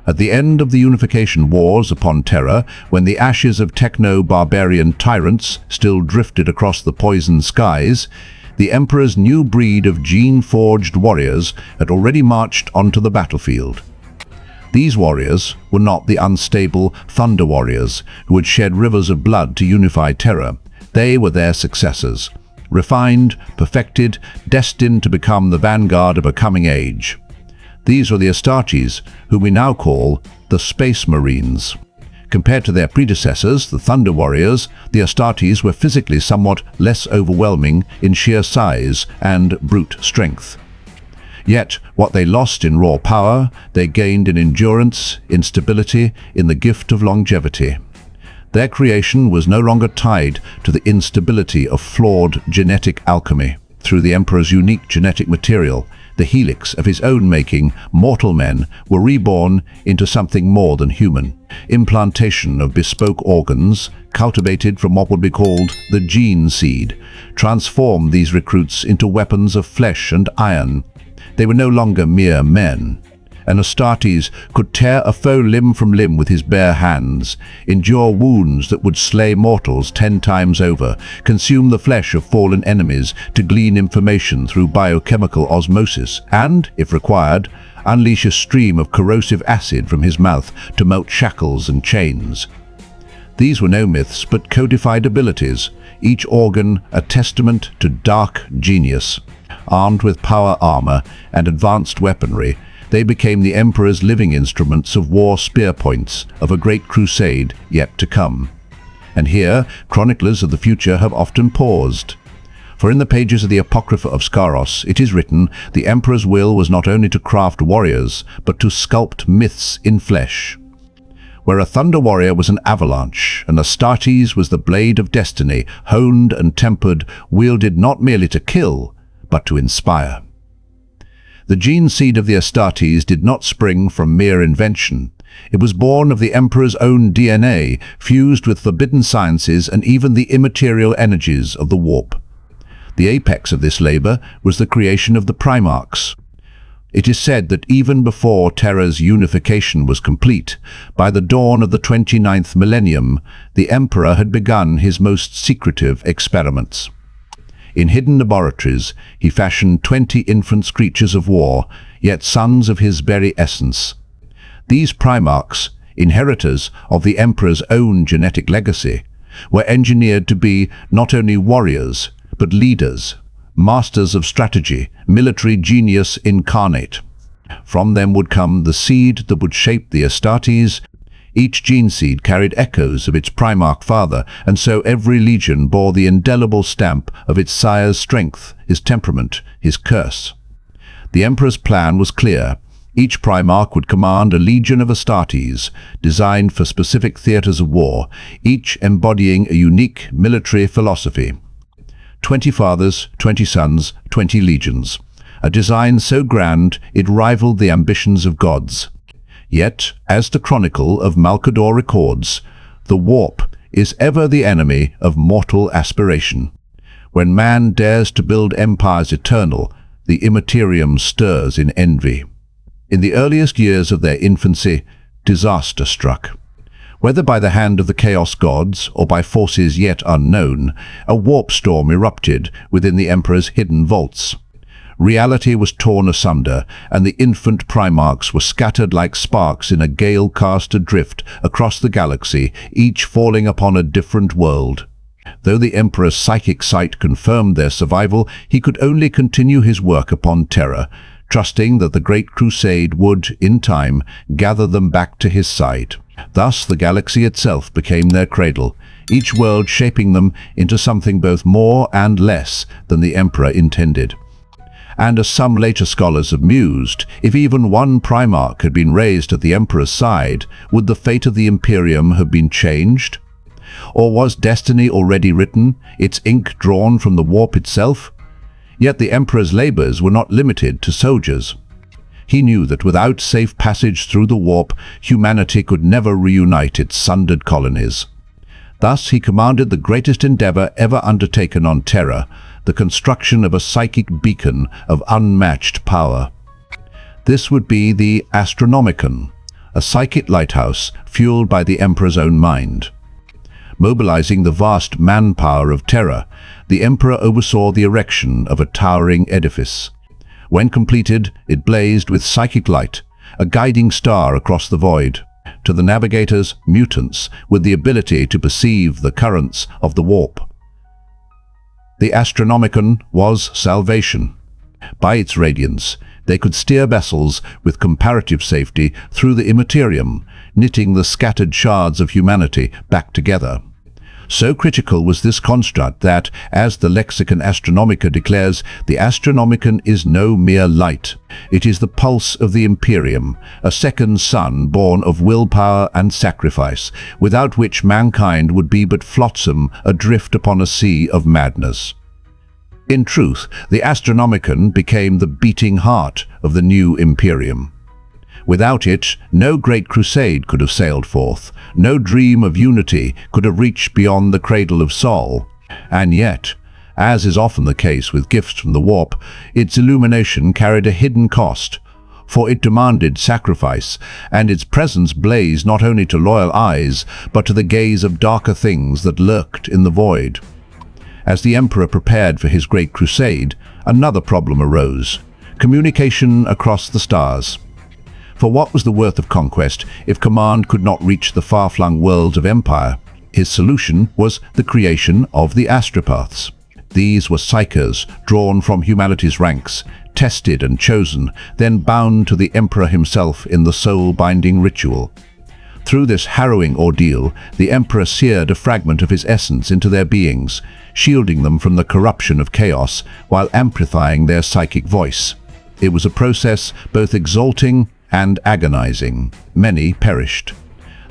At the end of the unification wars upon Terra, when the ashes of techno-barbarian tyrants still drifted across the poisoned skies, the Emperor's new breed of gene-forged warriors had already marched onto the battlefield. These warriors were not the unstable Thunder Warriors who had shed rivers of blood to unify Terra. They were their successors, refined, perfected, destined to become the vanguard of a coming age. These were the Astartes, whom we now call the Space Marines. Compared to their predecessors, the Thunder Warriors, the Astartes were physically somewhat less overwhelming in sheer size and brute strength. Yet, what they lost in raw power, they gained in endurance, in stability, in the gift of longevity. Their creation was no longer tied to the instability of flawed genetic alchemy. Through the Emperor's unique genetic material, the helix of his own making, mortal men were reborn into something more than human. Implantation of bespoke organs, cultivated from what would be called the gene seed, transformed these recruits into weapons of flesh and iron. They were no longer mere men. An Astartes could tear a foe limb from limb with his bare hands, endure wounds that would slay mortals 10 times over, consume the flesh of fallen enemies to glean information through biochemical osmosis, and, if required, unleash a stream of corrosive acid from his mouth to melt shackles and chains. These were no myths but codified abilities, each organ a testament to dark genius. Armed with power armor and advanced weaponry, they became the Emperor's living instruments of war spear points of a great crusade yet to come. And here, chroniclers of the future have often paused. For in the pages of the Apocrypha of Scaros, it is written, the Emperor's will was not only to craft warriors, but to sculpt myths in flesh. Where a Thunder Warrior was an avalanche, and Astartes was the blade of destiny, honed and tempered, wielded not merely to kill, but to inspire. The gene seed of the Astartes did not spring from mere invention. It was born of the Emperor's own DNA, fused with forbidden sciences and even the immaterial energies of the warp. The apex of this labor was the creation of the Primarchs. It is said that even before Terra's unification was complete, by the dawn of the 29th millennium, the Emperor had begun his most secretive experiments. In hidden laboratories, he fashioned 20 infant creatures of war, yet sons of his very essence. These Primarchs, inheritors of the Emperor's own genetic legacy, were engineered to be not only warriors, but leaders, masters of strategy, military genius incarnate. From them would come the seed that would shape the Astartes. Each gene seed carried echoes of its Primarch father, and so every legion bore the indelible stamp of its sire's strength, his temperament, his curse. The Emperor's plan was clear. Each Primarch would command a legion of Astartes, designed for specific theaters of war, each embodying a unique military philosophy. 20 fathers, 20 sons, 20 legions. A design so grand it rivaled the ambitions of gods. Yet, as the Chronicle of Malcador records, the warp is ever the enemy of mortal aspiration. When man dares to build empires eternal, the immaterium stirs in envy. In the earliest years of their infancy, disaster struck. Whether by the hand of the Chaos Gods or by forces yet unknown, a warp storm erupted within the Emperor's hidden vaults. Reality was torn asunder, and the infant Primarchs were scattered like sparks in a gale cast adrift across the galaxy, each falling upon a different world. Though the Emperor's psychic sight confirmed their survival, he could only continue his work upon Terra, trusting that the Great Crusade would, in time, gather them back to his side. Thus the galaxy itself became their cradle, each world shaping them into something both more and less than the Emperor intended. And as some later scholars have mused, if even one Primarch had been raised at the Emperor's side, would the fate of the Imperium have been changed? Or was destiny already written, its ink drawn from the warp itself? Yet the Emperor's labors were not limited to soldiers. He knew that without safe passage through the warp, humanity could never reunite its sundered colonies. Thus he commanded the greatest endeavor ever undertaken on Terra, the construction of a psychic beacon of unmatched power. This would be the Astronomicon, a psychic lighthouse fueled by the Emperor's own mind. Mobilizing the vast manpower of Terra, the Emperor oversaw the erection of a towering edifice. When completed, it blazed with psychic light, a guiding star across the void. To the navigators, mutants with the ability to perceive the currents of the warp. The Astronomicon was salvation. By its radiance, they could steer vessels with comparative safety through the immaterium, knitting the scattered shards of humanity back together. So critical was this construct that, as the lexicon Astronomica declares, the Astronomicon is no mere light. It is the pulse of the Imperium, a second sun born of willpower and sacrifice, without which mankind would be but flotsam adrift upon a sea of madness. In truth, the Astronomicon became the beating heart of the new Imperium. Without it, no great crusade could have sailed forth, no dream of unity could have reached beyond the cradle of Sol. And yet, as is often the case with gifts from the warp, its illumination carried a hidden cost, for it demanded sacrifice, and its presence blazed not only to loyal eyes, but to the gaze of darker things that lurked in the void. As the Emperor prepared for his great crusade, another problem arose: communication across the stars. For what was the worth of conquest if command could not reach the far-flung worlds of empire? His solution was the creation of the astropaths. These were psychers drawn from humanity's ranks, tested and chosen, then bound to the Emperor himself in the soul-binding ritual. Through this harrowing ordeal, the Emperor seared a fragment of his essence into their beings, shielding them from the corruption of chaos while amplifying their psychic voice. It was a process both exalting and agonizing. Many perished.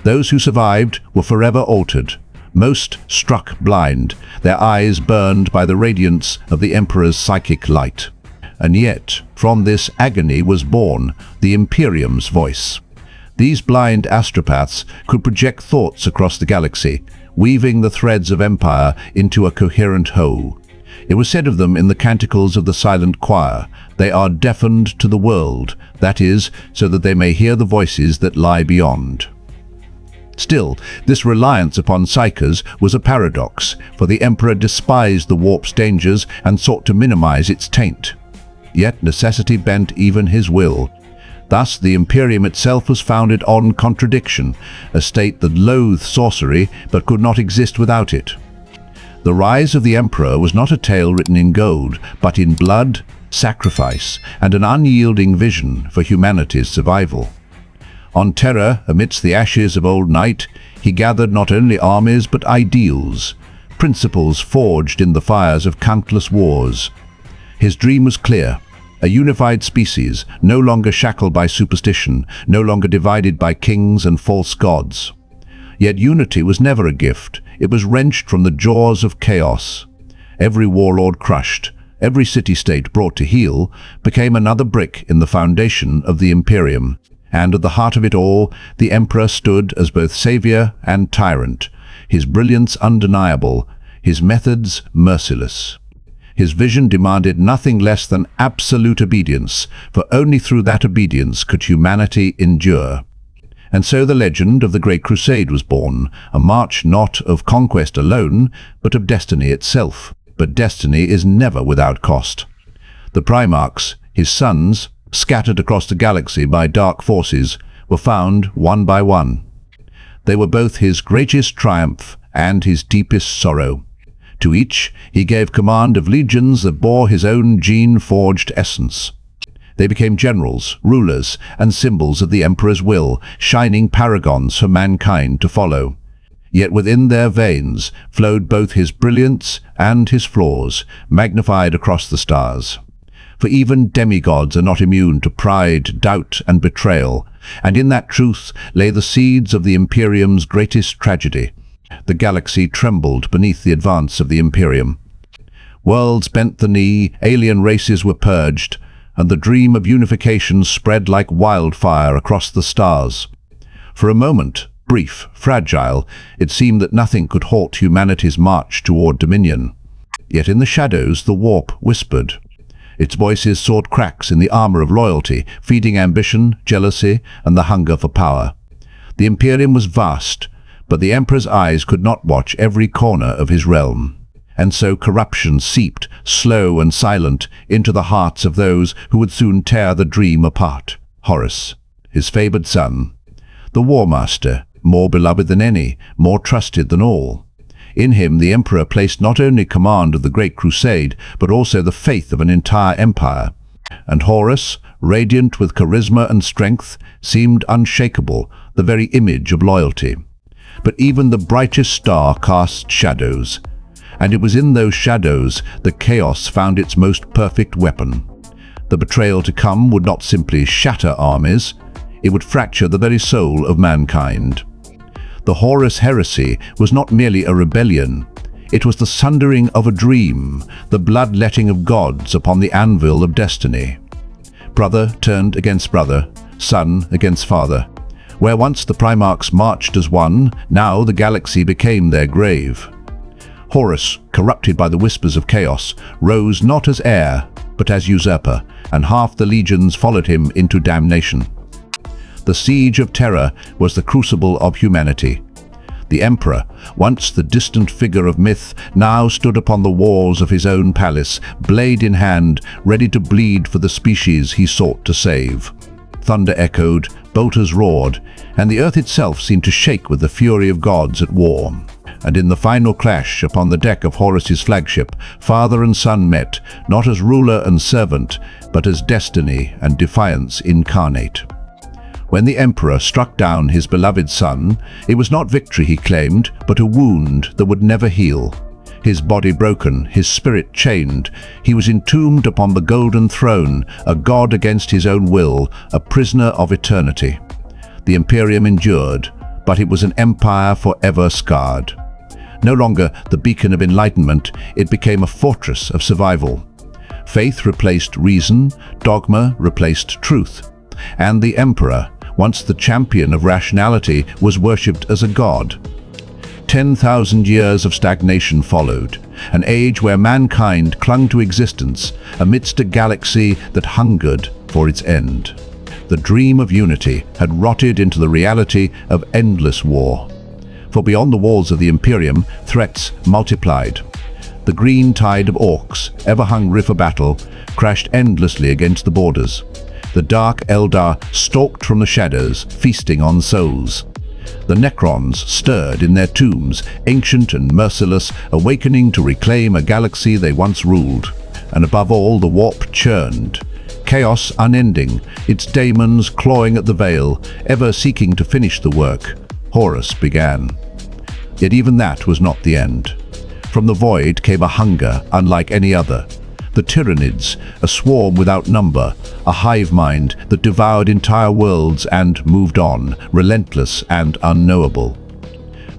Those who survived were forever altered. Most struck blind, their eyes burned by the radiance of the Emperor's psychic light. And yet, from this agony was born the Imperium's voice. These blind astropaths could project thoughts across the galaxy, weaving the threads of empire into a coherent whole. It was said of them in the canticles of the silent choir, "They are deafened to the world, that is, so that they may hear the voices that lie beyond." Still, this reliance upon psychers was a paradox, for the Emperor despised the warp's dangers and sought to minimize its taint. Yet necessity bent even his will. Thus the Imperium itself was founded on contradiction, a state that loathed sorcery but could not exist without it. The rise of the Emperor was not a tale written in gold, but in blood, sacrifice, and an unyielding vision for humanity's survival. On Terra, amidst the ashes of old night, he gathered not only armies but ideals, principles forged in the fires of countless wars. His dream was clear: a unified species, no longer shackled by superstition, no longer divided by kings and false gods. Yet unity was never a gift. It was wrenched from the jaws of chaos. Every warlord crushed, every city-state brought to heel, became another brick in the foundation of the Imperium. And at the heart of it all, the Emperor stood as both savior and tyrant, his brilliance undeniable, his methods merciless. His vision demanded nothing less than absolute obedience, for only through that obedience could humanity endure. And so the legend of the Great Crusade was born, a march not of conquest alone, but of destiny itself. But destiny is never without cost. The Primarchs, his sons, scattered across the galaxy by dark forces, were found one by one. They were both his greatest triumph and his deepest sorrow. To each, he gave command of legions that bore his own gene-forged essence. They became generals, rulers, and symbols of the Emperor's will, shining paragons for mankind to follow. Yet within their veins flowed both his brilliance and his flaws, magnified across the stars. For even demigods are not immune to pride, doubt, and betrayal, and in that truth lay the seeds of the Imperium's greatest tragedy. The galaxy trembled beneath the advance of the Imperium. Worlds bent the knee, alien races were purged, and the dream of unification spread like wildfire across the stars. For a moment, brief, fragile, it seemed that nothing could halt humanity's march toward dominion. Yet in the shadows the warp whispered. Its voices sawed cracks in the armor of loyalty, feeding ambition, jealousy, and the hunger for power. The Imperium was vast, but the Emperor's eyes could not watch every corner of his realm. And so corruption seeped, slow and silent, into the hearts of those who would soon tear the dream apart. Horus, his favored son, the War Master, more beloved than any, more trusted than all. In him the Emperor placed not only command of the Great Crusade, but also the faith of an entire empire. And Horus, radiant with charisma and strength, seemed unshakable, the very image of loyalty. But even the brightest star cast shadows, and it was in those shadows that chaos found its most perfect weapon. The betrayal to come would not simply shatter armies, it would fracture the very soul of mankind. The horusheresy was not merely a rebellion, it was the sundering of a dream, the bloodletting of gods upon the anvil of destiny. Brother turned against brother, son against father. Where once the Primarchs marched as one, now the galaxy became their grave. Horus, corrupted by the whispers of chaos, rose not as heir, but as usurper, and half the legions followed him into damnation. The siege of Terra was the crucible of humanity. The Emperor, once the distant figure of myth, now stood upon the walls of his own palace, blade in hand, ready to bleed for the species he sought to save. Thunder echoed, bolters roared, and the earth itself seemed to shake with the fury of gods at war. And in the final clash upon the deck of Horus's flagship, father and son met, not as ruler and servant, but as destiny and defiance incarnate. When the Emperor struck down his beloved son, it was not victory he claimed, but a wound that would never heal. His body broken, his spirit chained, he was entombed upon the golden throne, a god against his own will, a prisoner of eternity. The Imperium endured, but it was an empire forever scarred. No longer the beacon of enlightenment, it became a fortress of survival. Faith replaced reason, dogma replaced truth, and the Emperor, once the champion of rationality, was worshipped as a god. 10,000 years of stagnation followed, an age where mankind clung to existence amidst a galaxy that hungered for its end. The dream of unity had rotted into the reality of endless war. For beyond the walls of the Imperium, threats multiplied. The green tide of orks, ever hungry for battle, crashed endlessly against the borders. The dark eldar stalked from the shadows, feasting on souls. The necrons stirred in their tombs, ancient and merciless, awakening to reclaim a galaxy they once ruled. And above all, the warp churned. Chaos unending, its daemons clawing at the veil, ever seeking to finish the work. Horus began. Yet even that was not the end. From the void came a hunger unlike any other. The tyranids, a swarm without number, a hive mind that devoured entire worlds and moved on, relentless and unknowable.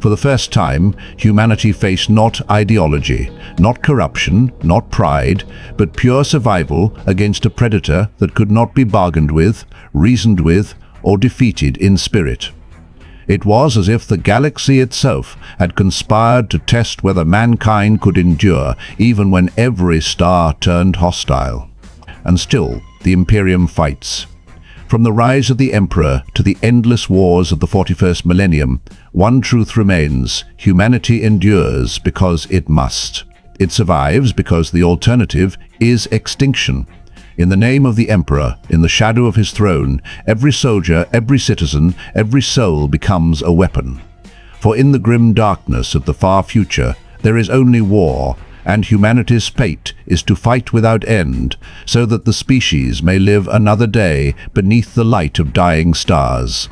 For the first time, humanity faced not ideology, not corruption, not pride, but pure survival against a predator that could not be bargained with, reasoned with, or defeated in spirit. It was as if the galaxy itself had conspired to test whether mankind could endure, even when every star turned hostile. And still, the Imperium fights. From the rise of the Emperor to the endless wars of the 41st millennium, one truth remains: humanity endures because it must. It survives because the alternative is extinction. In the name of the Emperor, in the shadow of his throne, every soldier, every citizen, every soul becomes a weapon. For in the grim darkness of the far future, there is only war, and humanity's fate is to fight without end, so that the species may live another day beneath the light of dying stars.